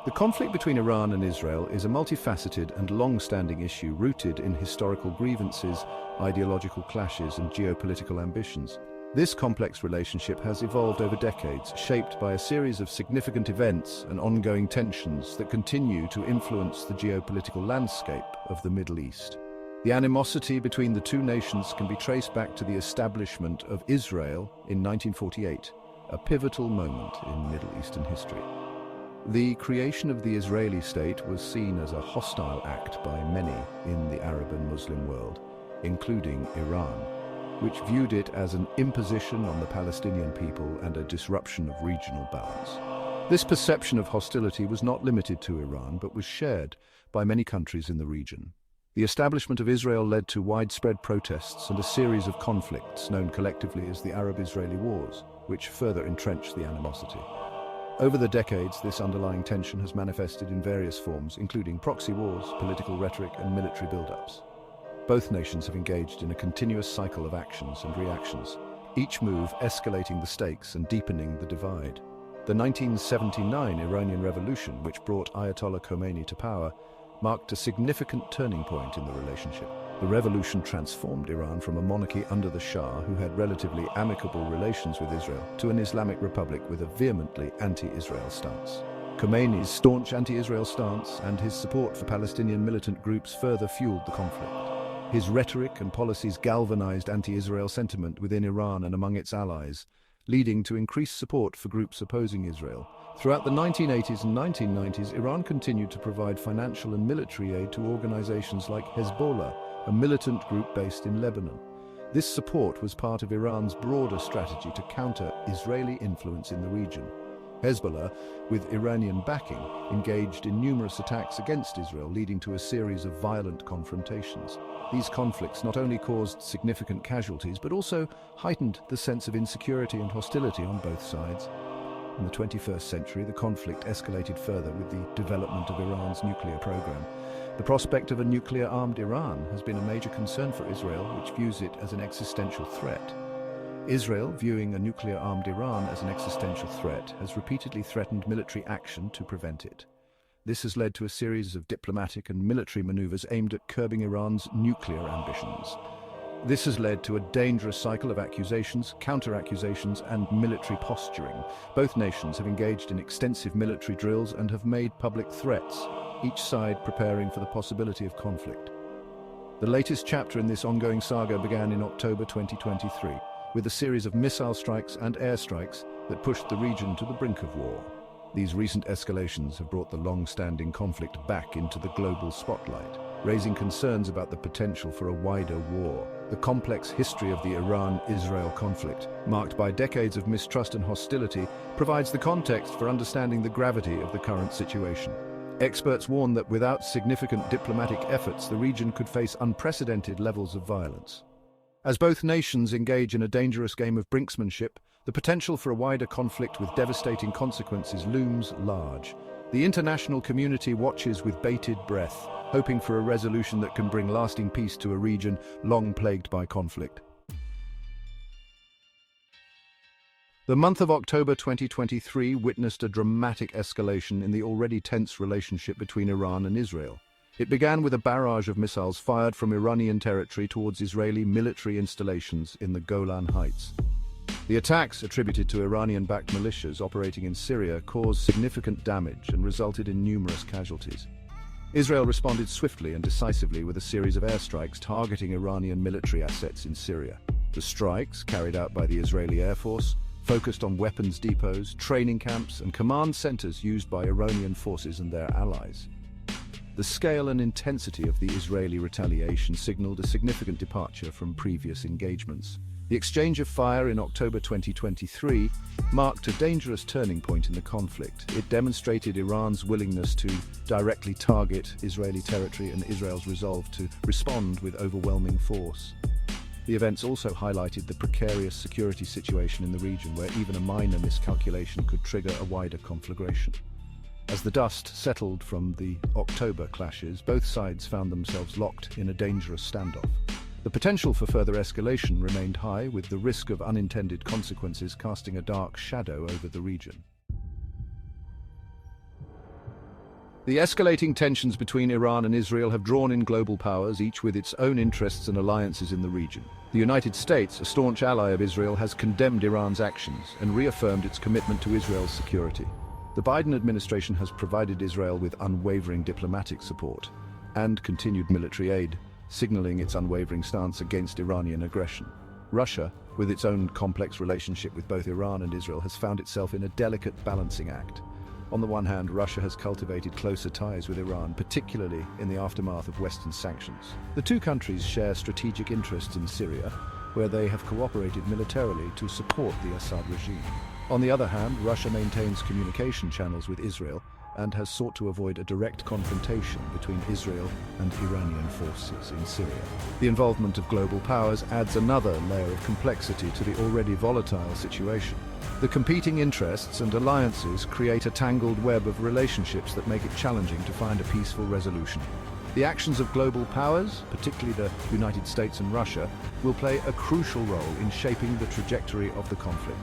The conflict between Iran and Israel is a multifaceted and long-standing issue rooted in historical grievances, ideological clashes, and geopolitical ambitions. This complex relationship has evolved over decades, shaped by a series of significant events and ongoing tensions that continue to influence the geopolitical landscape of the Middle East. The animosity between the two nations can be traced back to the establishment of Israel in 1948, a pivotal moment in Middle Eastern history. The creation of the Israeli state was seen as a hostile act by many in the Arab and Muslim world, including Iran, which viewed it as an imposition on the Palestinian people and a disruption of regional balance. This perception of hostility was not limited to Iran, but was shared by many countries in the region. The establishment of Israel led to widespread protests and a series of conflicts known collectively as the Arab-Israeli Wars, which further entrenched the animosity. Over the decades, this underlying tension has manifested in various forms, including proxy wars, political rhetoric, and military buildups. Both nations have engaged in a continuous cycle of actions and reactions, each move escalating the stakes and deepening the divide. The 1979 Iranian Revolution, which brought Ayatollah Khamenei to power, marked a significant turning point in the relationship. The revolution transformed Iran from a monarchy under the Shah, who had relatively amicable relations with Israel, to an Islamic republic with a vehemently anti-Israel stance. Khamenei's staunch anti-Israel stance and his support for Palestinian militant groups further fueled the conflict. His rhetoric and policies galvanized anti-Israel sentiment within Iran and among its allies, leading to increased support for groups opposing Israel. Throughout the 1980s and 1990s, Iran continued to provide financial and military aid to organizations like Hezbollah, a militant group based in Lebanon. This support was part of Iran's broader strategy to counter Israeli influence in the region. Hezbollah, with Iranian backing, engaged in numerous attacks against Israel, leading to a series of violent confrontations. These conflicts not only caused significant casualties, but also heightened the sense of insecurity and hostility on both sides. In the 21st century, the conflict escalated further with the development of Iran's nuclear program. The prospect of a nuclear-armed Iran has been a major concern for Israel, which views it as an existential threat. Israel, viewing a nuclear-armed Iran as an existential threat, has repeatedly threatened military action to prevent it. This has led to a series of diplomatic and military maneuvers aimed at curbing Iran's nuclear ambitions. This has led to a dangerous cycle of accusations, counter-accusations, and military posturing. Both nations have engaged in extensive military drills and have made public threats, each side preparing for the possibility of conflict. The latest chapter in this ongoing saga began in October 2023, with a series of missile strikes and airstrikes that pushed the region to the brink of war. These recent escalations have brought the long-standing conflict back into the global spotlight, raising concerns about the potential for a wider war. The complex history of the Iran-Israel conflict, marked by decades of mistrust and hostility, provides the context for understanding the gravity of the current situation. Experts warn that without significant diplomatic efforts, the region could face unprecedented levels of violence. As both nations engage in a dangerous game of brinksmanship, the potential for a wider conflict with devastating consequences looms large. The international community watches with bated breath, hoping for a resolution that can bring lasting peace to a region long plagued by conflict. The month of October 2023 witnessed a dramatic escalation in the already tense relationship between Iran and Israel. It began with a barrage of missiles fired from Iranian territory towards Israeli military installations in the Golan Heights. The attacks, attributed to Iranian-backed militias operating in Syria, caused significant damage and resulted in numerous casualties. Israel responded swiftly and decisively with a series of airstrikes targeting Iranian military assets in Syria. The strikes, carried out by the Israeli Air Force, focused on weapons depots, training camps, and command centers used by Iranian forces and their allies. The scale and intensity of the Israeli retaliation signaled a significant departure from previous engagements. The exchange of fire in October 2023 marked a dangerous turning point in the conflict. It demonstrated Iran's willingness to directly target Israeli territory and Israel's resolve to respond with overwhelming force. The events also highlighted the precarious security situation in the region, where even a minor miscalculation could trigger a wider conflagration. As the dust settled from the October clashes, both sides found themselves locked in a dangerous standoff. The potential for further escalation remained high, with the risk of unintended consequences casting a dark shadow over the region. The escalating tensions between Iran and Israel have drawn in global powers, each with its own interests and alliances in the region. The United States, a staunch ally of Israel, has condemned Iran's actions and reaffirmed its commitment to Israel's security. The Biden administration has provided Israel with unwavering diplomatic support and continued military aid, signaling its unwavering stance against Iranian aggression. Russia, with its own complex relationship with both Iran and Israel, has found itself in a delicate balancing act. On the one hand, Russia has cultivated closer ties with Iran, particularly in the aftermath of Western sanctions. The two countries share strategic interests in Syria, where they have cooperated militarily to support the Assad regime. On the other hand, Russia maintains communication channels with Israel and has sought to avoid a direct confrontation between Israel and Iranian forces in Syria. The involvement of global powers adds another layer of complexity to the already volatile situation. The competing interests and alliances create a tangled web of relationships that make it challenging to find a peaceful resolution. The actions of global powers, particularly the United States and Russia, will play a crucial role in shaping the trajectory of the conflict.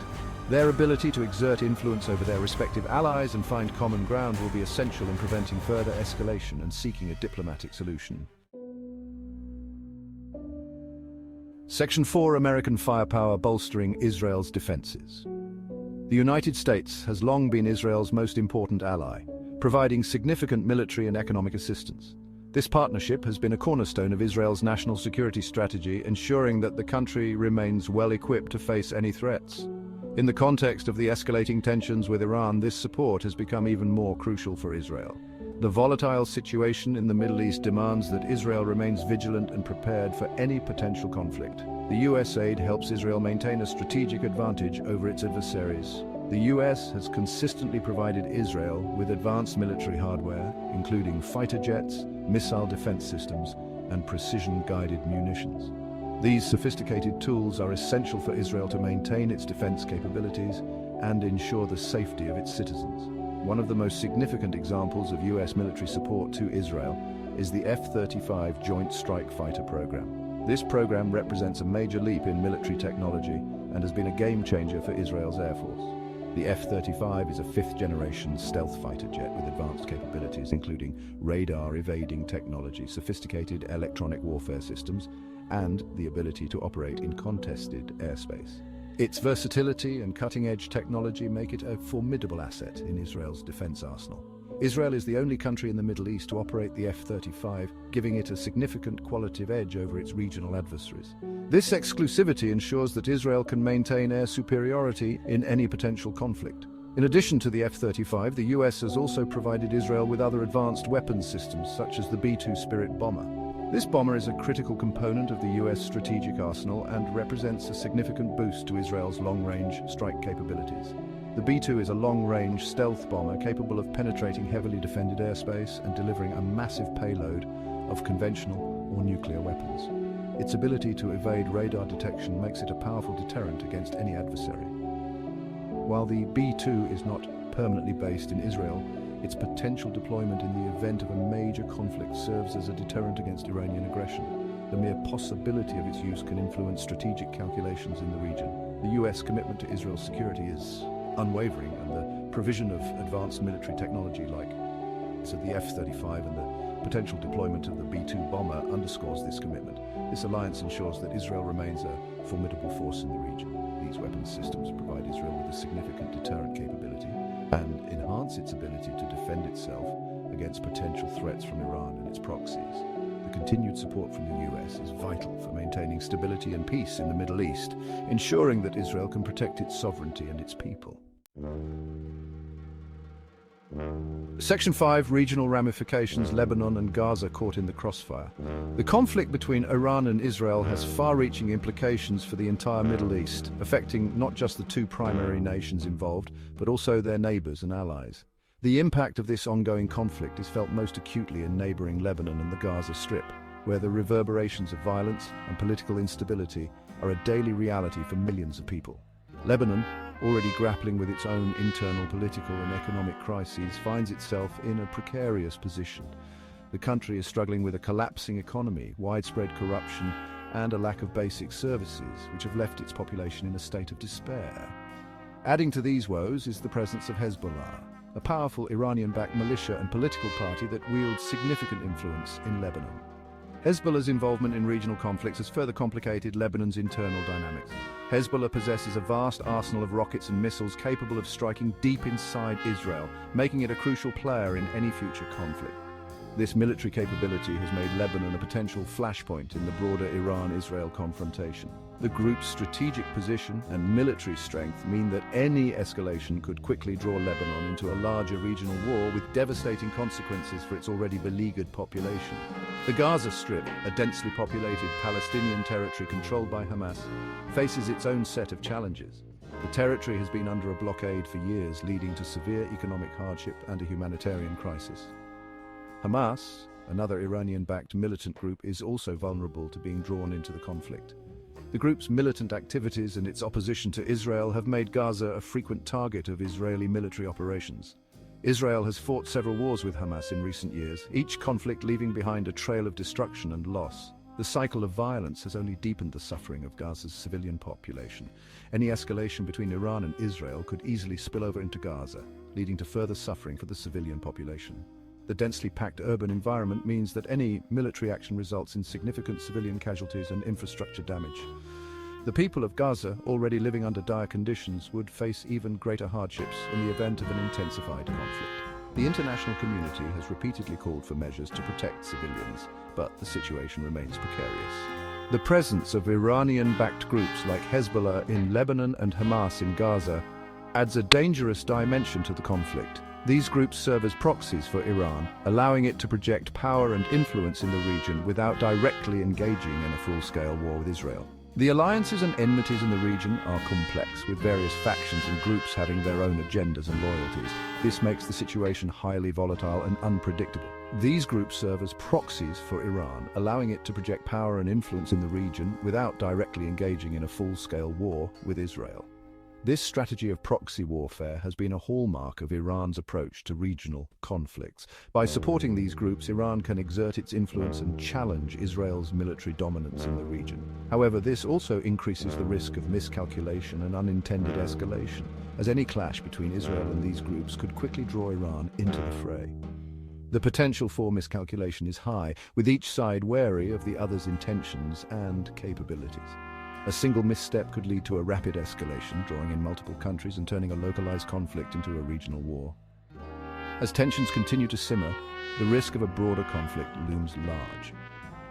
Their ability to exert influence over their respective allies and find common ground will be essential in preventing further escalation and seeking a diplomatic solution. Section 4: American firepower bolstering Israel's defenses. The United States has long been Israel's most important ally, providing significant military and economic assistance. This partnership has been a cornerstone of Israel's national security strategy, ensuring that the country remains well equipped to face any threats. In the context of the escalating tensions with Iran, this support has become even more crucial for Israel. The volatile situation in the Middle East demands that Israel remains vigilant and prepared for any potential conflict. The US aid helps Israel maintain a strategic advantage over its adversaries. The US has consistently provided Israel with advanced military hardware, including fighter jets, missile defense systems, and precision-guided munitions. These sophisticated tools are essential for Israel to maintain its defense capabilities and ensure the safety of its citizens. One of the most significant examples of US military support to Israel is the F-35 Joint Strike Fighter program. This program represents a major leap in military technology and has been a game-changer for Israel's Air Force. The F-35 is a fifth-generation stealth fighter jet with advanced capabilities including radar-evading technology, sophisticated electronic warfare systems, and the ability to operate in contested airspace. Its versatility and cutting-edge technology make it a formidable asset in Israel's defense arsenal. Israel is the only country in the Middle East to operate the F-35, giving it a significant qualitative edge over its regional adversaries. This exclusivity ensures that Israel can maintain air superiority in any potential conflict. In addition to the F-35, the US has also provided Israel with other advanced weapons systems, such as the B-2 Spirit bomber. This bomber is a critical component of the US strategic arsenal and represents a significant boost to Israel's long-range strike capabilities. The B-2 is a long-range stealth bomber capable of penetrating heavily defended airspace and delivering a massive payload of conventional or nuclear weapons. Its ability to evade radar detection makes it a powerful deterrent against any adversary. While the B-2 is not permanently based in Israel, its potential deployment in the event of a major conflict serves as a deterrent against Iranian aggression. The mere possibility of its use can influence strategic calculations in the region. The US commitment to Israel's security is unwavering, and the provision of advanced military technology like the F-35 and the potential deployment of the B-2 bomber underscores this commitment. This alliance ensures that Israel remains a formidable force in the region. These weapons systems provide Israel with a significant deterrent capability and enhance its ability to defend itself against potential threats from Iran and its proxies. The continued support from the US is vital for maintaining stability and peace in the Middle East, ensuring that Israel can protect its sovereignty and its people. Section 5: Regional ramifications. Lebanon and Gaza caught in the crossfire. The conflict between Iran and Israel has far-reaching implications for the entire Middle East, affecting not just the two primary nations involved, but also their neighbors and allies. The impact of this ongoing conflict is felt most acutely in neighboring Lebanon and the Gaza Strip, where the reverberations of violence and political instability are a daily reality for millions of people. Lebanon, already grappling with its own internal political and economic crises, finds itself in a precarious position. The country is struggling with a collapsing economy, widespread corruption, and a lack of basic services, which have left its population in a state of despair. Adding to these woes is the presence of Hezbollah, a powerful Iranian-backed militia and political party that wields significant influence in Lebanon. Hezbollah's involvement in regional conflicts has further complicated Lebanon's internal dynamics. Hezbollah possesses a vast arsenal of rockets and missiles capable of striking deep inside Israel, making it a crucial player in any future conflict. This military capability has made Lebanon a potential flashpoint in the broader Iran-Israel confrontation. The group's strategic position and military strength mean that any escalation could quickly draw Lebanon into a larger regional war with devastating consequences for its already beleaguered population. The Gaza Strip, a densely populated Palestinian territory controlled by Hamas, faces its own set of challenges. The territory has been under a blockade for years, leading to severe economic hardship and a humanitarian crisis. Hamas, another Iranian-backed militant group, is also vulnerable to being drawn into the conflict. The group's militant activities and its opposition to Israel have made Gaza a frequent target of Israeli military operations. Israel has fought several wars with Hamas in recent years, each conflict leaving behind a trail of destruction and loss. The cycle of violence has only deepened the suffering of Gaza's civilian population. Any escalation between Iran and Israel could easily spill over into Gaza, leading to further suffering for the civilian population. The densely packed urban environment means that any military action results in significant civilian casualties and infrastructure damage. The people of Gaza, already living under dire conditions, would face even greater hardships in the event of an intensified conflict. The international community has repeatedly called for measures to protect civilians, but the situation remains precarious. The presence of Iranian-backed groups like Hezbollah in Lebanon and Hamas in Gaza adds a dangerous dimension to the conflict. These groups serve as proxies for Iran, allowing it to project power and influence in the region without directly engaging in a full-scale war with Israel. The alliances and enmities in the region are complex, with various factions and groups having their own agendas and loyalties. This makes the situation highly volatile and unpredictable. These groups serve as proxies for Iran, allowing it to project power and influence in the region without directly engaging in a full-scale war with Israel. This strategy of proxy warfare has been a hallmark of Iran's approach to regional conflicts. By supporting these groups, Iran can exert its influence and challenge Israel's military dominance in the region. However, this also increases the risk of miscalculation and unintended escalation, as any clash between Israel and these groups could quickly draw Iran into the fray. The potential for miscalculation is high, with each side wary of the other's intentions and capabilities. A single misstep could lead to a rapid escalation, drawing in multiple countries and turning a localized conflict into a regional war. As tensions continue to simmer, the risk of a broader conflict looms large.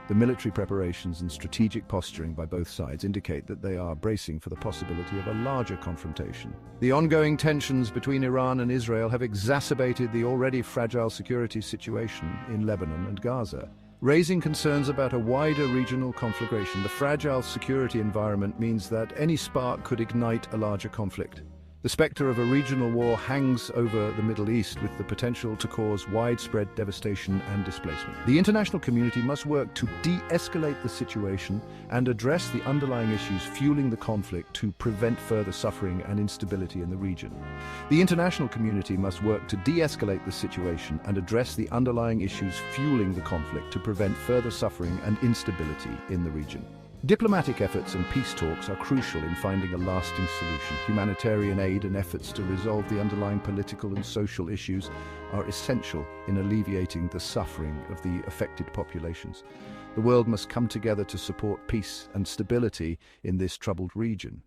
The military preparations and strategic posturing by both sides indicate that they are bracing for the possibility of a larger confrontation. The ongoing tensions between Iran and Israel have exacerbated the already fragile security situation in Lebanon and Gaza, raising concerns about a wider regional conflagration. The fragile security environment means that any spark could ignite a larger conflict. The specter of a regional war hangs over the Middle East, with the potential to cause widespread devastation and displacement. The international community must work to de-escalate the situation and address the underlying issues fueling the conflict to prevent further suffering and instability in the region. The international community must work to de-escalate the situation and address the underlying issues fueling the conflict to prevent further suffering and instability in the region. Diplomatic efforts and peace talks are crucial in finding a lasting solution. Humanitarian aid and efforts to resolve the underlying political and social issues are essential in alleviating the suffering of the affected populations. The world must come together to support peace and stability in this troubled region.